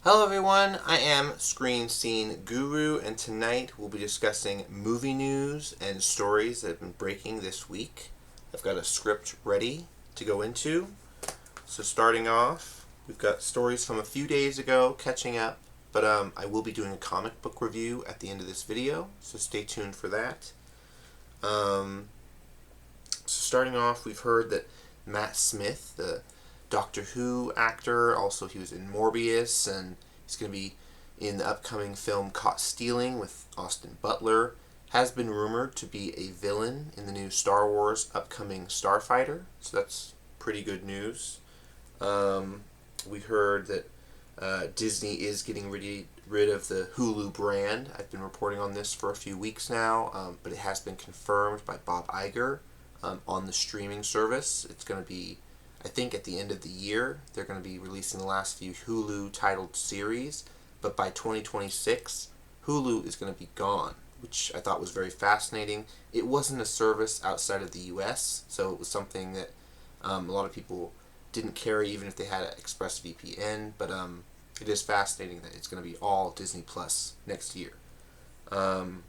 Hello everyone, I am Screen Scene Guru, and tonight we'll be discussing movie news and stories that have been breaking this week. I've got a script ready to go into. So starting off, we've got stories from a few days ago, catching up, but I will be doing a comic book review at the end of this video, so stay tuned for that. So starting off, we've heard that Matt Smith, the Doctor Who actor, also he was in Morbius, and he's going to be in the upcoming film Caught Stealing with Austin Butler, has been rumored to be a villain in the new Star Wars upcoming Starfighter, so that's pretty good news. We heard that Disney is getting rid of the Hulu brand. I've been reporting on this for a few weeks now, but it has been confirmed by Bob Iger on the streaming service. It's going to be, I think, at the end of the year. They're going to be releasing the last few Hulu titled series, but by 2026, Hulu is going to be gone, which I thought was very fascinating. It wasn't a service outside of the US, so it was something that a lot of people didn't carry even if they had an ExpressVPN, but it is fascinating that it's going to be all Disney Plus next year. Going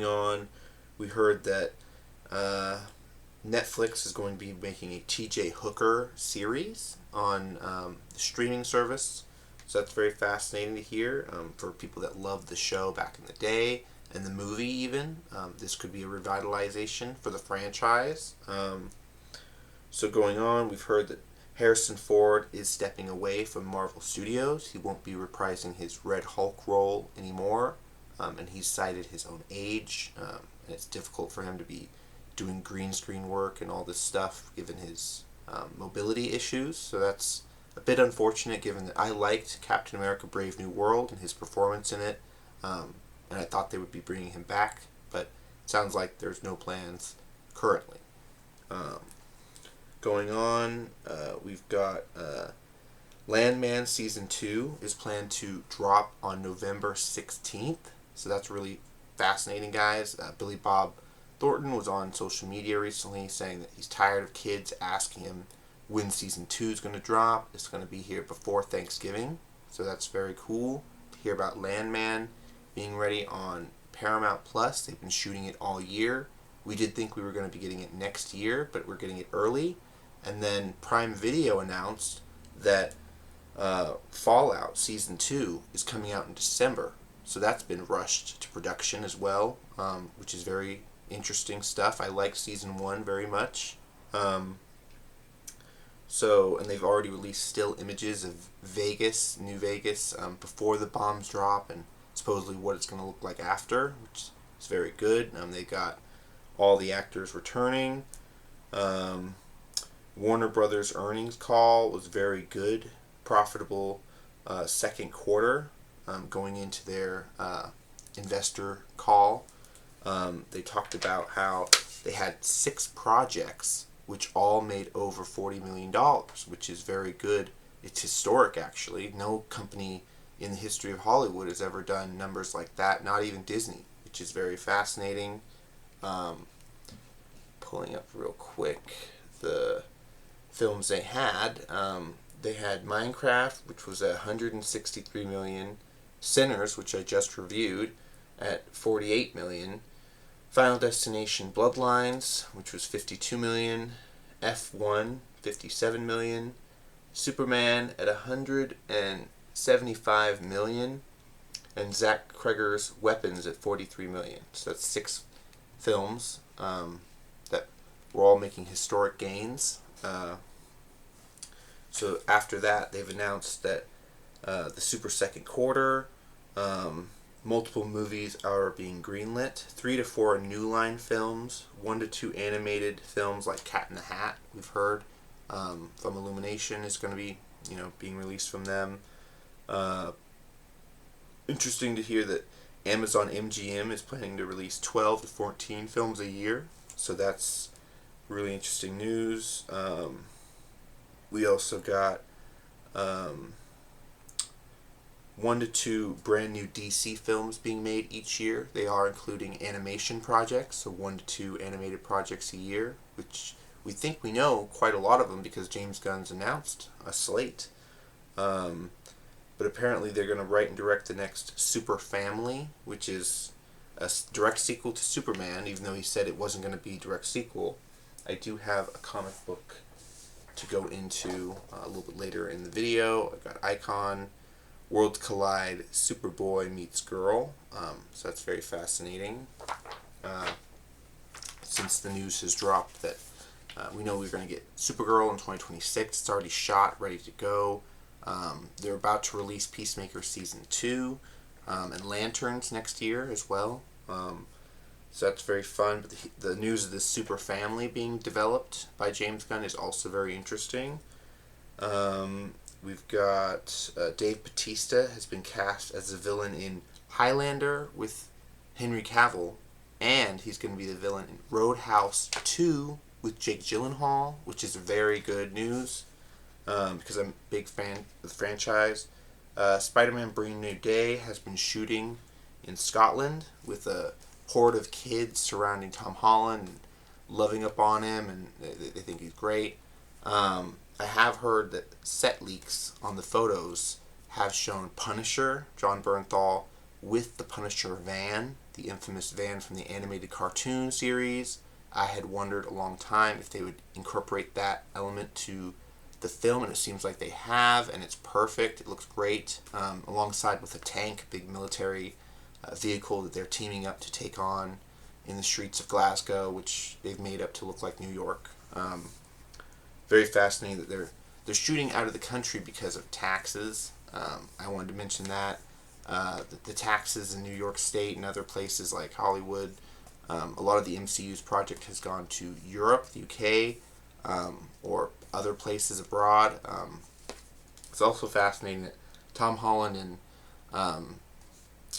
on, we heard that Netflix is going to be making a tjhookerseries on the streaming service, so that's very fascinating to hear for people that loved the show back in the day and the movie even. This could be a revitalization for the franchise. So going on, we've heard that Harrison Ford is stepping away from Marvel Studios. He won't be reprising his Red Hulk role anymore, and he's cited his own age, and it's difficult for him to be doing green screen work and all this stuff given his mobility issues. So that's a bit unfortunate given that I liked Captain America Brave New World and his performance in it, and I thought they would be bringing him back, but it sounds like there's no plans currently. Going on, we've got Landman Season 2 is planned to drop on November 16th, so that's really fascinating, guys. Billy Bob Thornton was on social media recently saying that he's tired of kids asking him when Season 2 is going to drop. It's going to be here before Thanksgiving, so that's very cool to hear about Landman being ready on Paramount Plus. They've been shooting it all year. We did think we were going to be getting it next year, but we're getting it early. And then Prime Video announced that Fallout Season 2 is coming out in December. So that's been rushed to production as well, which is very interesting stuff. I like Season 1 very much. And they've already released still images of Vegas, New Vegas, before the bombs drop, and supposedly what it's going to look like after, which is very good. They got all the actors returning. Warner Brothers earnings call was very good, profitable second quarter going into their investor call. They talked about how they had 6 projects which all made over $40 million, which is very good. It's historic, actually. No company in the history of Hollywood has ever done numbers like that, not even Disney, which is very fascinating. Pulling up real quick the films they had. They had Minecraft, which was at $163 million, Sinners, which I just reviewed, at $48 million, Final Destination Bloodlines, which was $52 million, F1, $57 million, Superman at $175 million, and Zach Cregger's Weapons at $43 million. So that's 6 films that were all making historic gains. So after that, they've announced that the super second quarter, multiple movies are being greenlit. 3 to 4 New Line films, 1 to 2 animated films like Cat in the Hat, we've heard from Illumination is going to be being released from them. Interesting to hear that Amazon MGM is planning to release 12 to 14 films a year, so that's really interesting news. We also got 1 to 2 brand new DC films being made each year. They are including animation projects, so 1 to 2 animated projects a year, which we think we know quite a lot of them because James Gunn's announced a slate. but apparently they're going to write and direct the next Super Family, which is a direct sequel to Superman, even though he said it wasn't going to be a direct sequel. I do have a comic book to go into a little bit later in the video. I've got Icon, Worlds Collide, Superboy meets Girl, so that's very fascinating. Since the news has dropped that we know we're going to get Supergirl in 2026, it's already shot, ready to go. They're about to release Peacemaker Season 2 and Lanterns next year as well. So that's very fun. But the news of this Super Family being developed by James Gunn is also very interesting. We've got Dave Bautista has been cast as the villain in Highlander with Henry Cavill, and he's going to be the villain in Roadhouse 2 with Jake Gyllenhaal, which is very good news because I'm a big fan of the franchise. Spider-Man Brand New Day has been shooting in Scotland with a horde of kids surrounding Tom Holland and loving up on him, and they think he's great. I have heard that set leaks on the photos have shown Punisher, John Bernthal, with the Punisher van, the infamous van from the animated cartoon series. I had wondered a long time if they would incorporate that element to the film, and it seems like they have, and it's perfect. It looks great, alongside with a tank, big military vehicle that they're teaming up to take on in the streets of Glasgow, which they've made up to look like New York. Very fascinating that they're shooting out of the country because of taxes. I wanted to mention that. The taxes in New York State and other places like Hollywood, a lot of the MCU's project has gone to Europe, the UK, or other places abroad. It's also fascinating that Tom Holland and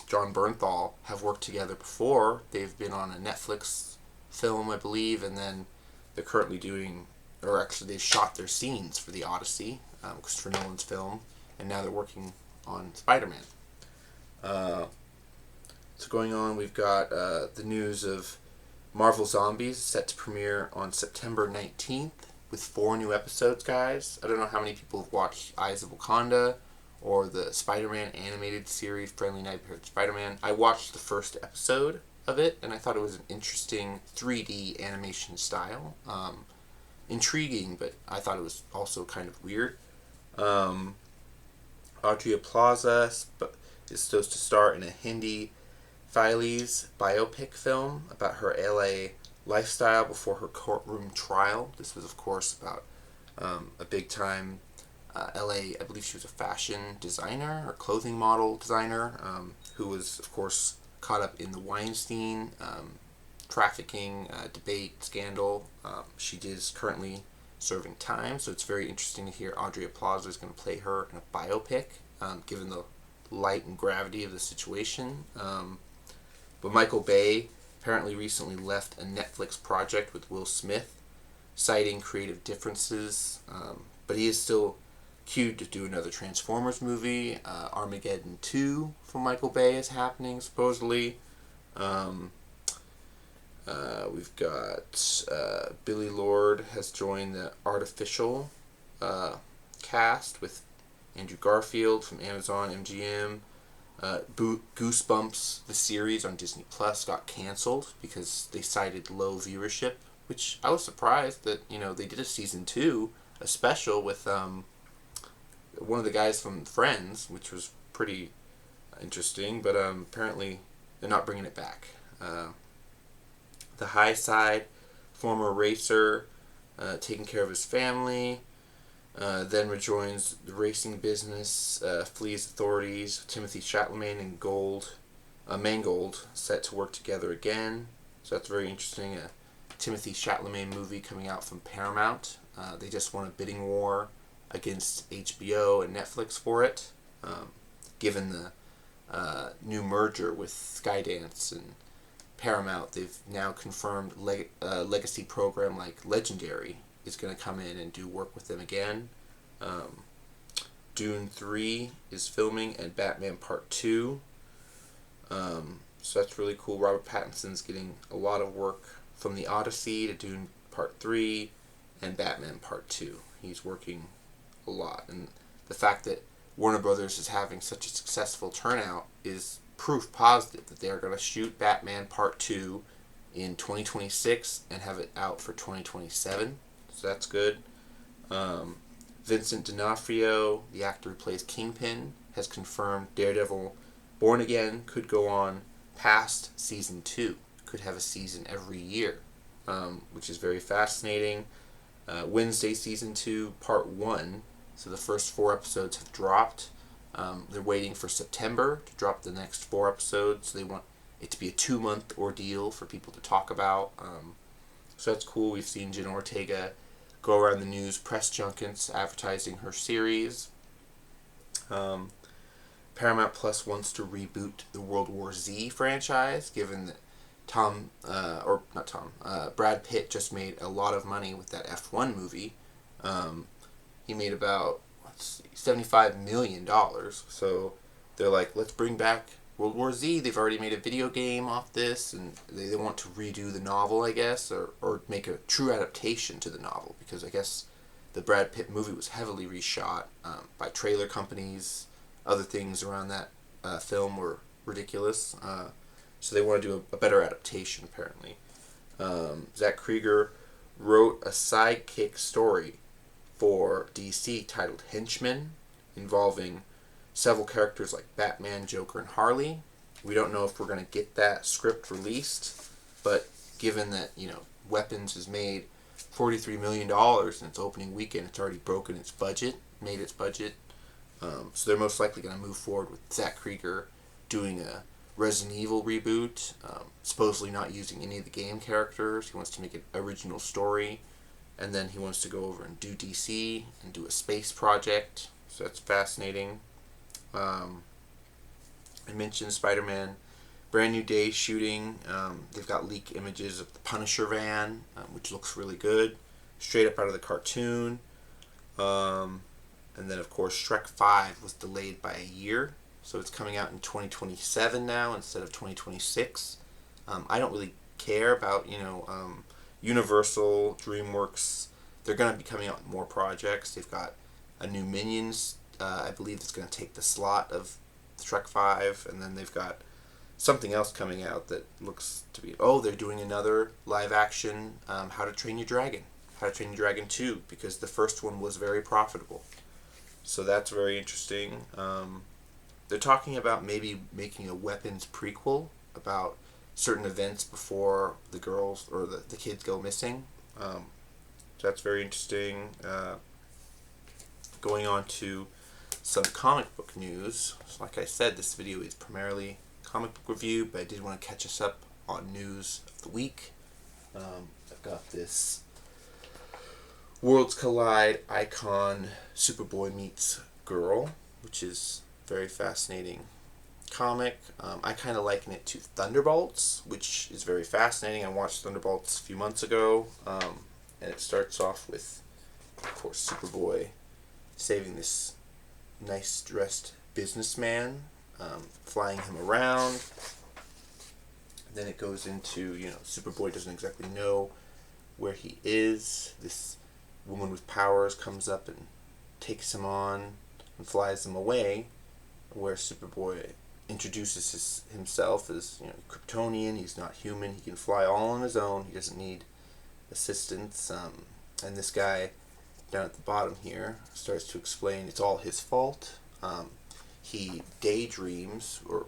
John Bernthal have worked together before. They've been on a Netflix film, I believe, and then they're currently doing, or actually they shot their scenes for The Odyssey, Christopher Nolan's film, and now they're working on Spider-Man. So going on, we've got the news of Marvel Zombies set to premiere on September 19th with 4 new episodes, guys. I don't know how many people have watched Eyes of Wakanda or the Spider-Man animated series, Friendly Neighborhood Spider-Man. I watched the first episode of it, and I thought it was an interesting 3D animation style. Intriguing, but I thought it was also kind of weird. Audrey Plaza is supposed to star in a Hindi Filey's biopic film about her LA lifestyle before her courtroom trial. This was, of course, about a big-time LA, I believe she was a fashion designer or clothing model designer who was, of course, caught up in the Weinstein trafficking debate scandal. She is currently serving time, so it's very interesting to hear Audrey Plaza is going to play her in a biopic, given the light and gravity of the situation. But Michael Bay apparently recently left a Netflix project with Will Smith, citing creative differences, but he is still queued to do another Transformers movie. Armageddon 2 from Michael Bay is happening, supposedly. We've got Billy Lord has joined the Artificial cast with Andrew Garfield from Amazon MGM. Goosebumps, the series on Disney Plus, got canceled because they cited low viewership, which I was surprised that, they did a season 2, a special with one of the guys from Friends, which was pretty interesting, but apparently they're not bringing it back. The High Side, former racer, taking care of his family, then rejoins the racing business, flees authorities. Timothy Chalamet and Mangold set to work together again. So that's very interesting. A Timothy Chalamet movie coming out from Paramount. They just won a bidding war against HBO and Netflix for it, given the new merger with Skydance and Paramount. They've now confirmed a legacy program like Legendary is going to come in and do work with them again. Dune 3 is filming, and Batman Part 2. So that's really cool. Robert Pattinson's getting a lot of work from The Odyssey to Dune Part 3 and Batman Part 2. He's working a lot. And the fact that Warner Brothers is having such a successful turnout is proof positive that they are going to shoot Batman Part 2 in 2026 and have it out for 2027. So that's good. Vincent D'Onofrio, the actor who plays Kingpin, has confirmed Daredevil Born Again could go on past season 2. Could have a season every year, which is very fascinating. Wednesday season 2, part 1. So the first 4 episodes have dropped. They're waiting for September to drop the next 4 episodes. So they want it to be a 2-month ordeal for people to talk about. So that's cool. We've seen Jenna Ortega go around the news press junkets advertising her series. Paramount Plus wants to reboot the WorldWarZ franchise, given that Brad Pitt just made a lot of money with that F1 movie. He made about $75 million. So they're like, let's bring back WorldWarZ. They've already made a video game off this, and they want to redo the novel, I guess, or make a true adaptation to the novel, because I guess the Brad Pitt movie was heavily reshot by trailer companies. Other things around that film were ridiculous. So they want to do a better adaptation, apparently. Zach Krieger wrote a sidekick story for DC titled Henchmen, involving several characters like Batman, Joker, and Harley. We don't know if we're going to get that script released, but given that, Weapons has made $43 million in its opening weekend, it's already broken its budget, made its budget. So they're most likely going to move forward with Zach Krieger doing a Resident Evil reboot, supposedly not using any of the game characters. He wants to make an original story, and then he wants to go over and do DC and do a space project. So that's fascinating. I mentioned Spider-Man Brand New Day shooting. They've got leaked images of the Punisher van, which looks really good, straight up out of the cartoon. And then, of course, Shrek 5 was delayed by a year, so it's coming out in 2027 now instead of 2026. I don't really care about, Universal, DreamWorks. They're going to be coming out with more projects. They've got a new Minions, I believe, that's going to take the slot of Shrek 5, and then they've got something else coming out that looks to be, they're doing another live-action How to Train Your Dragon. How to Train Your Dragon 2, because the first one was very profitable. So that's very interesting. They're talking about maybe making a Weapons prequel about certain events before the girls or the kids go missing. So that's very interesting. Going on to some comic book news. So like I said, this video is primarily comic book review, but I did want to catch us up on news of the week. I've got this Worlds Collide icon Superboy meets Girl, which is very fascinating comic. I kind of liken it to Thunderbolts, which is very fascinating. I watched Thunderbolts a few months ago, and it starts off with, of course, Superboy saving this nice dressed businessman, flying him around. Then it goes into, Superboy doesn't exactly know where he is. This woman with powers comes up and takes him on and flies him away, where Superboy introduces himself as Kryptonian. He's not human. He can fly all on his own. He doesn't need assistance. And this guy down at the bottom here starts to explain it's all his fault. He daydreams or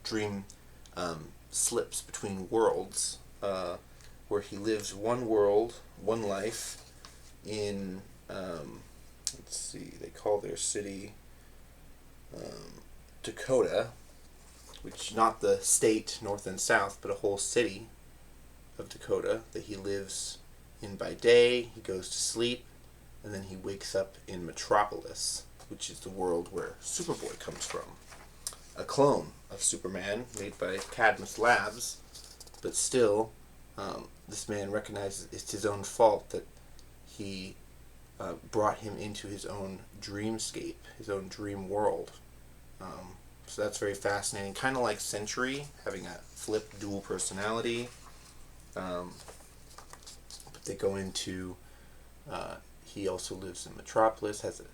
dream slips between worlds, where he lives one world, one life in, they call their city Dakota, which not the state north and south, but a whole city of Dakota that he lives in by day. He goes to sleep, and then he wakes up in Metropolis, which is the world where Superboy comes from. A clone of Superman made by Cadmus Labs, but still, this man recognizes it's his own fault that he brought him into his own dreamscape, his own dream world. So that's very fascinating. Kind of like Sentry, having a flip dual personality. But they go into, he also lives in Metropolis, has a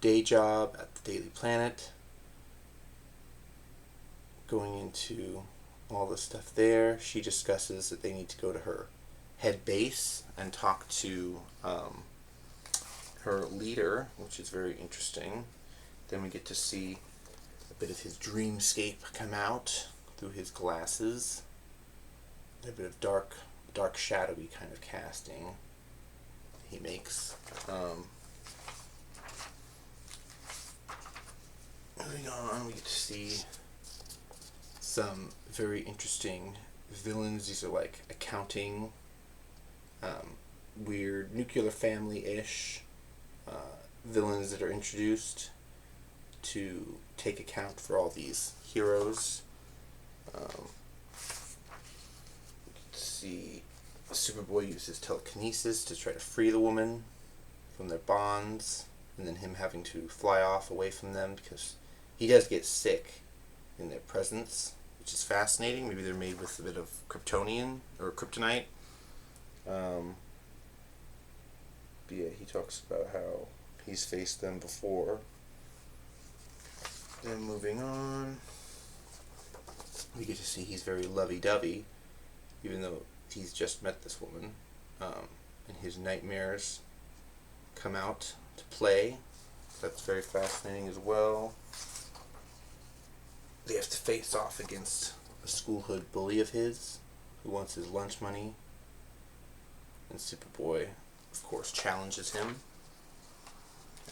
day job at the Daily Planet, going into all the stuff there. She discusses that they need to go to her head base and talk to her leader, which is very interesting. Then we get to see a bit of his dreamscape come out through his glasses. A bit of dark, shadowy kind of casting he makes. Moving on, we get to see some very interesting villains. These are like accounting, weird nuclear family-ish villains that are introduced to take account for all these heroes. Let's see, Superboy uses telekinesis to try to free the woman from their bonds, and then him having to fly off away from them because he does get sick in their presence, which is fascinating. Maybe they're made with a bit of Kryptonian or kryptonite. But yeah, he talks about how he's faced them before. Then moving on, we get to see he's very lovey-dovey, even though he's just met this woman, and his nightmares come out to play. That's very fascinating as well. They have to face off against a schoolhood bully of his who wants his lunch money, and Superboy, of course, challenges him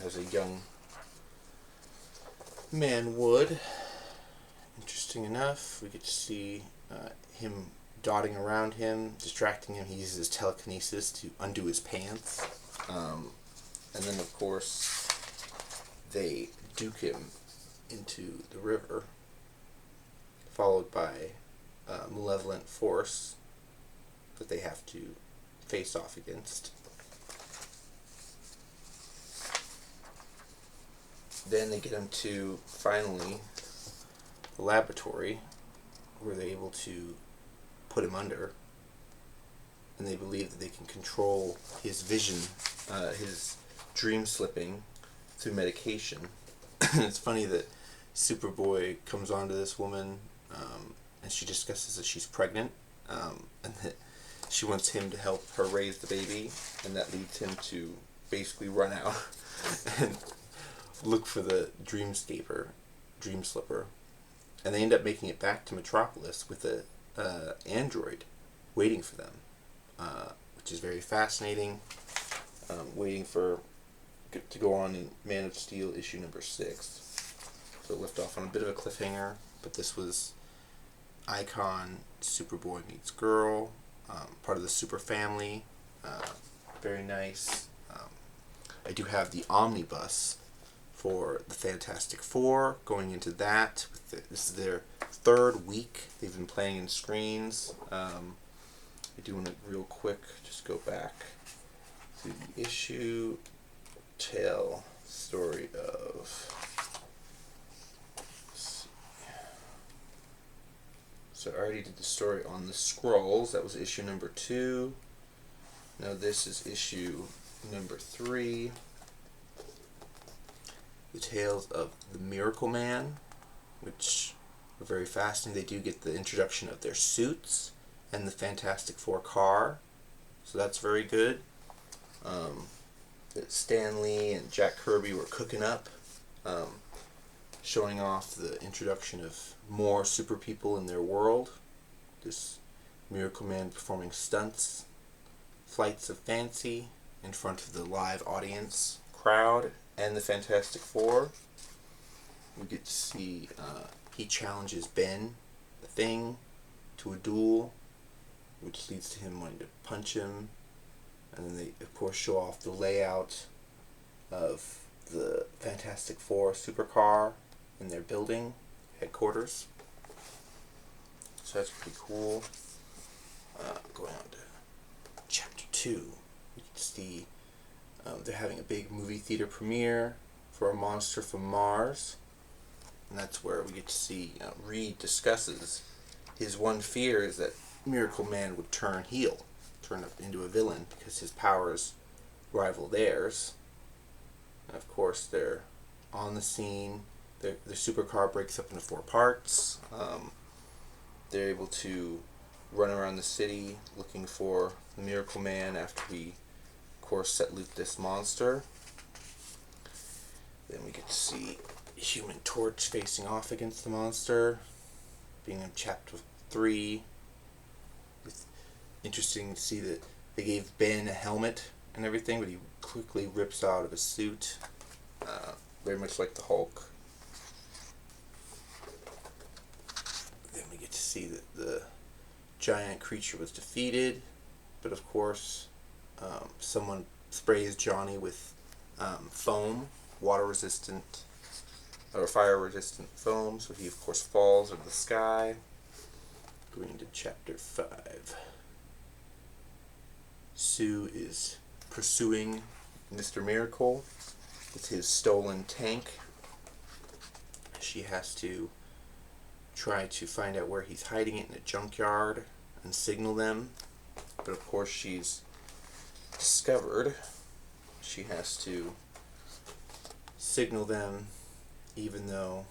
as a young man would. Interesting enough, we get to see him dotting around him, distracting him. He uses telekinesis to undo his pants. And then, of course, they duke him into the river, followed by a malevolent force that they have to face off against. Then they get him to, finally, the laboratory, where they're able to put him under, and they believe that they can control his vision, his dream slipping, through medication. It's funny that Superboy comes on to this woman, and she discusses that she's pregnant, and that she wants him to help her raise the baby, and that leads him to basically run out and look for the dream slipper, and they end up making it back to Metropolis with a android waiting for them, which is very fascinating. Waiting for to go on in Man of Steel issue number 6. So it left off on a bit of a cliffhanger, but this was Icon Superboy meets Girl, part of the Super family. Very nice. I do have the omnibus for the Fantastic Four, going into that. This is their 3rd week they've been playing in screens. I do want to real quick just go back to the issue, tell story of. So I already did the story on the Skrulls. That was issue number 2. Now this is issue number 3. The tales of the Miracle Man, which are very fascinating. They do get the introduction of their suits and the Fantastic Four car, so that's very good. That Stan Lee and Jack Kirby were cooking up, showing off the introduction of more super people in their world. This Miracle Man performing stunts, flights of fancy in front of the live audience crowd and the Fantastic Four. We get to see he challenges Ben, the Thing, to a duel, which leads to him wanting to punch him. And then they, of course, show off the layout of the Fantastic Four supercar in their building headquarters. So that's pretty cool. Going on to chapter 2, we can see they're having a big movie theater premiere for A Monster from Mars, and that's where we get to see Reed discusses his one fear is that Miracle Man would turn up into a villain because his powers rival theirs. And of course, they're on the scene. The supercar breaks up into 4 parts. They're able to run around the city looking for the Miracle Man after we, of course, set loose this monster. Then we get to see Human Torch facing off against the monster, being in Chapter 3. It's interesting to see that they gave Ben a helmet and everything, but he quickly rips out of his suit, very much like the Hulk. Then we get to see that the giant creature was defeated, but of course someone sprays Johnny with foam, water resistant or fire resistant foam, so he of course falls into the sky. Going into Chapter 5. Sue is pursuing Mr. Miracle with his stolen tank. She has to try to find out where he's hiding it in a junkyard and signal them, but of course she's discovered. She has to signal them even though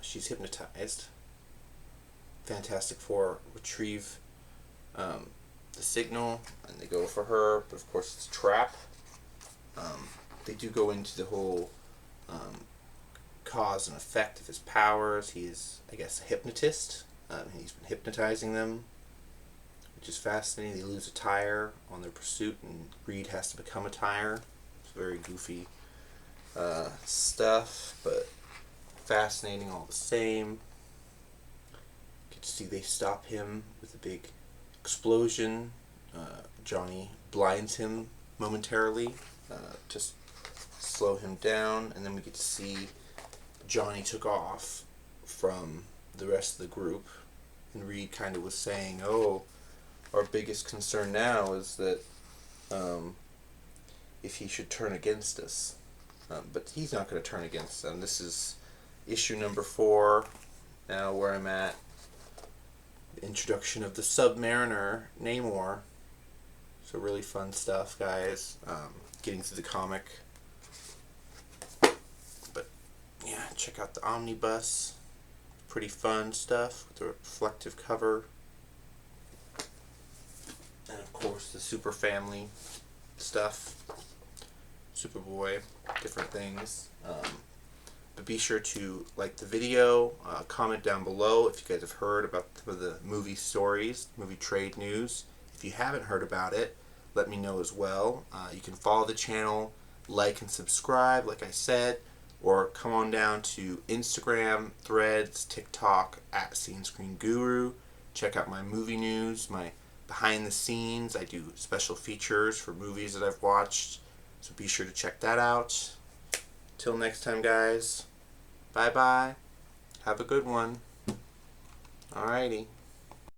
she's hypnotized. Fantastic Four retrieve the signal and they go for her, but of course it's a trap. They do go into the whole cause and effect of his powers. He's, I guess, a hypnotist. He's been hypnotizing them, which is fascinating. They lose a tire on their pursuit and Reed has to become a tire. It's very goofy stuff, but fascinating all the same. Get to see they stop him with a big explosion. Johnny blinds him momentarily to slow him down, and then we get to see Johnny took off from the rest of the group, and Reed kind of was saying, oh, our biggest concern now is that if he should turn against us. But he's not going to turn against them. This is issue number 4 now, where I'm at. The introduction of the Submariner, Namor. So really fun stuff, guys. Getting through the comic. But yeah, check out the omnibus. Pretty fun stuff with the reflective cover. And of course the Super Family stuff. Superboy, different things. But be sure to like the video, comment down below if you guys have heard about some of the movie stories, movie trade news. If you haven't heard about it, let me know as well. You can follow the channel, like and subscribe, like I said, or come on down to Instagram, Threads, TikTok, @SceneScreenGuru. Check out my movie news, my behind the scenes. I do special features for movies that I've watched, so be sure to check that out. Till next time, guys. Bye-bye. Have a good one. Alrighty.